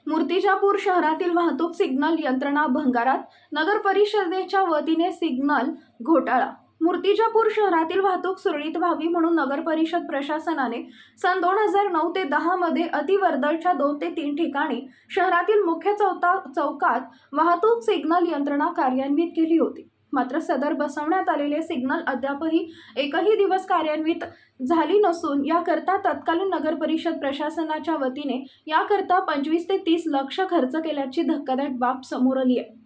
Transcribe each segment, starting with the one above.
मूर्तिजापूर शहरातील वाहतूक सिग्नल यंत्रणा भंगारात, नगर परिषदेच्या वतीने सिग्नल घोटाळा। मूर्तिजापूर शहरातील वाहतूक सुरळीत व्हावी म्हणून नगर परिषद प्रशासनाने सन 2009 ते 10 मध्ये अतिवर्दळच्या 2 ते 3 ठिकाणी शहरातील मुख्य चौकात वाहतूक सिग्नल यंत्रणा कार्यान्वित केली होती। मात्र सदर बसवण्यात आलेले सिग्नल अद्यापही एकही दिवस कार्यान्वित झाली नसून याकरता तत्कालीन नगर परिषद प्रशासनाच्या वतीने याकरता 25 ते 30 लाख खर्च केल्याची धक्कादायक बाब समोर आली आहे।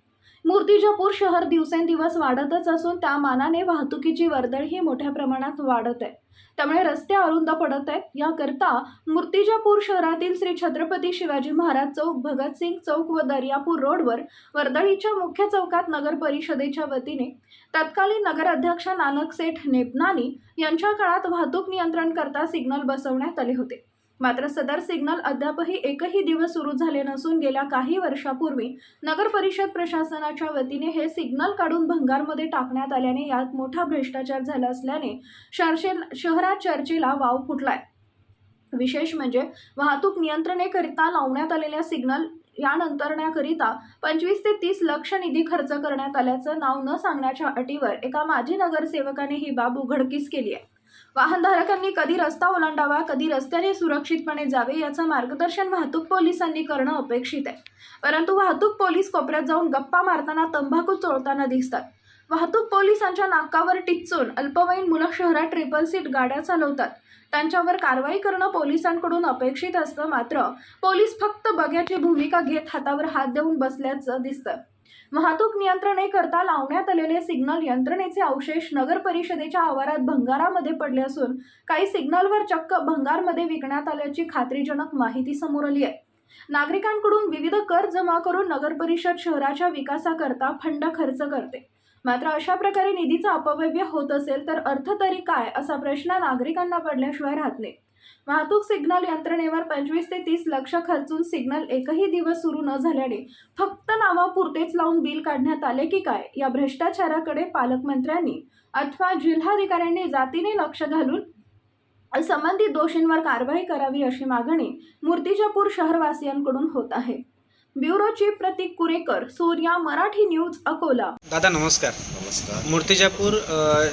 मूर्तिजापूर शहर दिवसेंदिवस वाढतच असून त्या मानाने वाहतुकीची वर्दळ ही मोठ्या प्रमाणात वाढत आहे। त्यामुळे रस्ते अरुंद पडत आहेत। याकरता मूर्तिजापूर शहरातील श्री छत्रपती शिवाजी महाराज चौक, भगतसिंग चौक व दर्यापूर रोडवर वर्दळीच्या मुख्य चौकात नगर परिषदेच्या वतीने तत्कालीन नगराध्यक्ष नानक सेठ नेपनानी यांच्या काळात वाहतूक नियंत्रण करता सिग्नल बसवण्यात आले होते। मात्र सदर सिग्नल अद्यापही एकही दिवस सुरू झाले नसून गेल्या काही वर्षापूर्वी नगर परिषद प्रशासनाच्या वतीने हे सिग्नल काढून भंगारमध्ये टाकण्यात आल्याने यात मोठा भ्रष्टाचार झाला असल्याने शहरात चर्चेला वाव फुटलाय। विशेष म्हणजे वाहतूक नियंत्रणेकरिता लावण्यात आलेल्या सिग्नल यानंतरण्याकरिता 25 ते 30 लाख निधी खर्च करण्यात आल्याचं नाव न सांगण्याच्या अटीवर एका माजी नगरसेवकाने ही बाब उघडकीस केली आहे। वाहनधारकांनी कधी रस्ता ओलांडावा, कधी रस्त्याने सुरक्षितपणे जावे याचं मार्गदर्शन वाहतूक पोलिसांनी करणं अपेक्षित आहे। परंतु वाहतूक पोलीस कोपऱ्यात जाऊन गप्पा मारताना, तंबाखू चोळताना दिसतात। वाहतूक पोलिसांच्या नाकावर टिच्चून अल्पवयीन मुलं शहरात ट्रिपल सीट गाड्या चालवतात। त्यांच्यावर कारवाई करणं पोलिसांकडून अपेक्षित असतं। मात्र पोलीस फक्त बघ्याची भूमिका घेत हातावर हात देऊन बसल्याचं दिसतं। वाहतूक नियंत्रणेकरता लावण्यात आलेले सिग्नल यंत्रणेचे अवशेष नगर परिषदेच्या आवारात भंगारामध्ये पडले असून काही सिग्नलवर चक्क भंगारमध्ये विकण्यात आल्याची खात्रीजनक माहिती समोर आली आहे। नागरिकांकडून विविध कर जमा करून नगर परिषद शहराच्या विकासाकरता फंड खर्च करते। मात्र अशा प्रकारे निधीचा अपव्यय होत असेल तर अर्थ तरी काय असा प्रश्न नागरिकांना पडल्याशिवाय राहत नाही। वाहतूक सिग्नल यंत्रणेवर 25 ते 30 लाख खर्चून सिग्नल एकही दिवस सुरू न झाल्याने फक्त नावापुरतेच लावून बिल काढण्यात आले की काय या भ्रष्टाचाराकडे पालकमंत्र्यांनी अथवा जिल्हाधिकाऱ्यांनी जातीने लक्ष घालून संबंधित दोषींवर कारवाई करावी अशी मागणी मूर्तिजापूर शहरवासियांकडून होत आहे। ब्युरो चीफ प्रतीक कुरेकर, सूर्या मराठी न्यूज, अकोला। दादा नमस्कार। नमस्कार। मूर्तिजापूर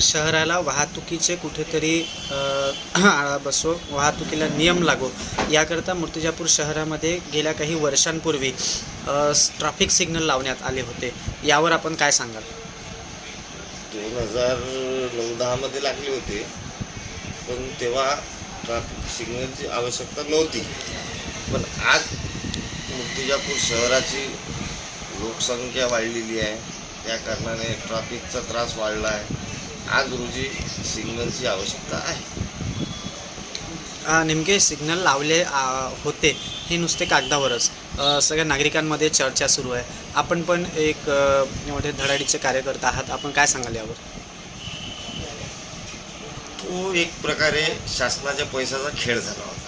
शहराला वाहतुकीचे कुठेतरी आळा बसो, वाहतुकीला नियम लागो याकरता मूर्तिजापूर शहरामध्ये गेल्या काही वर्षांपूर्वी ट्रॅफिक सिग्नल लावण्यात आले होते। यावर आपण काय सांगाल? 2009-10 मध्ये लागले होते, पण तेव्हा ट्रॅफिक सिग्नलची आवश्यकता नव्हती। पण आज मूर्तिजापूर शहराची लोकसंख्या वाढलेली आहे, त्या कारणाने ट्रॅफिकचा त्रास वाढला आहे। आज रोजी सिग्नलची आवश्यकता आहे। नेमके सिग्नल लावले होते हे नुसते कागदावरच, सगळ्या नागरिकांमध्ये चर्चा सुरू आहे। आपण पण एक मोठे धडाडीचे कार्यकर्ता आहात, आपण काय सांगाल यावर? तो एक प्रकारे शासनाच्या पैशाचा खेळ झाला होता।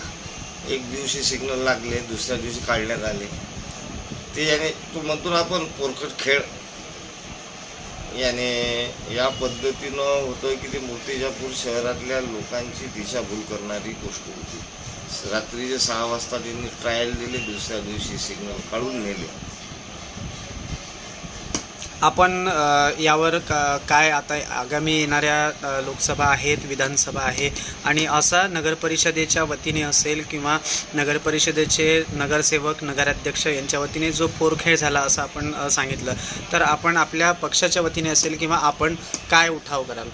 एक दिवशी सिग्नल लागले, दुसऱ्या दिवशी काढण्यात आले। ते याने तो म्हणतो ना आपण पोरकट खेळ, याने या पद्धतीनं होतं की ते मूर्तिजापूर शहरातल्या लोकांची दिशाभूल करणारी गोष्ट होती। रात्रीचे 6 वाजता त्यांनी ट्रायल दिले, दुसऱ्या दिवशी सिग्नल काढून नेले। आपण यावर काय आता आगामी येणाऱ्या लोकसभा आहेत, विधानसभा आहे आणि असा नगर परिषदेच्या वतीने असेल किंवा नगर परिषदेचे नगरसेवक, नगराध्यक्ष यांच्या वतीने जो पोरखेळ झाला असं आपण सांगितलं, तर आपण आपल्या पक्षाच्या वतीने असेल किंवा आपण काय उठाव कराल?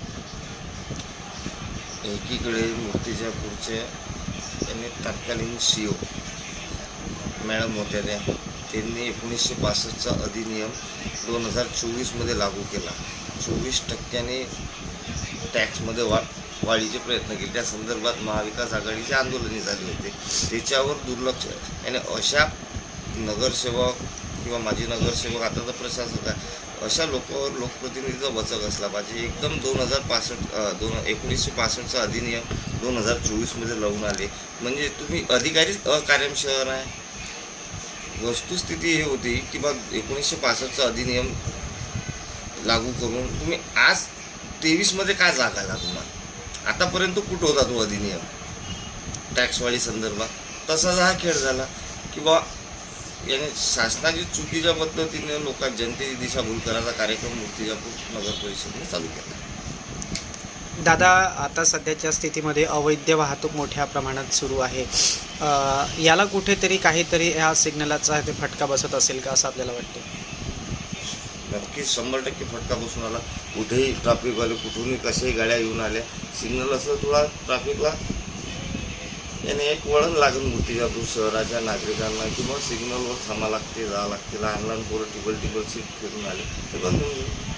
एकीकडे मूर्तिजापूरचे यांनी तत्कालीन CEO मॅडम होत्या, त्यांनी 1962चा अधिनियम 2024 मध्ये लागू केला। 24% टॅक्समध्ये वाढीचे प्रयत्न केले। त्या संदर्भात महाविकास आघाडीचे आंदोलने झाली होते, त्याच्यावर दुर्लक्ष आणि अशा नगरसेवक किंवा माजी नगरसेवक, आता तर प्रशासक आहे, अशा लोकांवर लोकप्रतिनिधीचा वचक असला पाहिजे। एकदम 1965चा अधिनियम 2024 मध्ये लावून आले म्हणजे तुम्ही अधिकारीच अकार्यक्षम आहे। वस्तुस्थिती ही होती की बा 1965चा अधिनियम लागू करून तुम्ही आज 23 मध्ये काय जागाला तुम्हाला? आतापर्यंत कुठं होता तो अधिनियम टॅक्सवाढी संदर्भात? तसाच हा खेळ झाला की बा याने शासनाची चुकीच्या पद्धतीने जनतेची दिशाभूल करायचा कार्यक्रम मूर्तिजापूर नगर परिषदेने चालू केला. दादा, आता सध्याच्या स्थितीमध्ये अवैध वाहतूक मोठ्या प्रमाणात सुरू आहे. याला कुठेतरी काहीतरी ह्या सिग्नलाचा ते फटका बसत असेल का असं आपल्याला वाटतं? नक्कीच 100% फटका बसून आला. कुठेही ट्रॅफिकवाले कुठूनही कशाही गाड्या येऊन आल्या, सिग्नल असं थोडा ट्रॅफिकला याने एक वळण लागेल मूर्तिजापूर शहराच्या नागरिकांना, किंवा सिग्नलवर थांबा लागते, जा लागते. लहान लहान पोरं टिबल सीट फिरून आले ते बंद होऊन जाईल.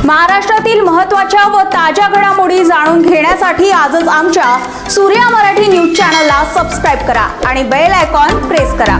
महाराष्ट्रातील महत्त्वाच्या व ताज्या घडामोडी जाणून घेण्यासाठी आजच आमच्या सूर्या मराठी न्यूज चॅनलला सबस्क्राईब करा आणि बेल आयकॉन प्रेस करा.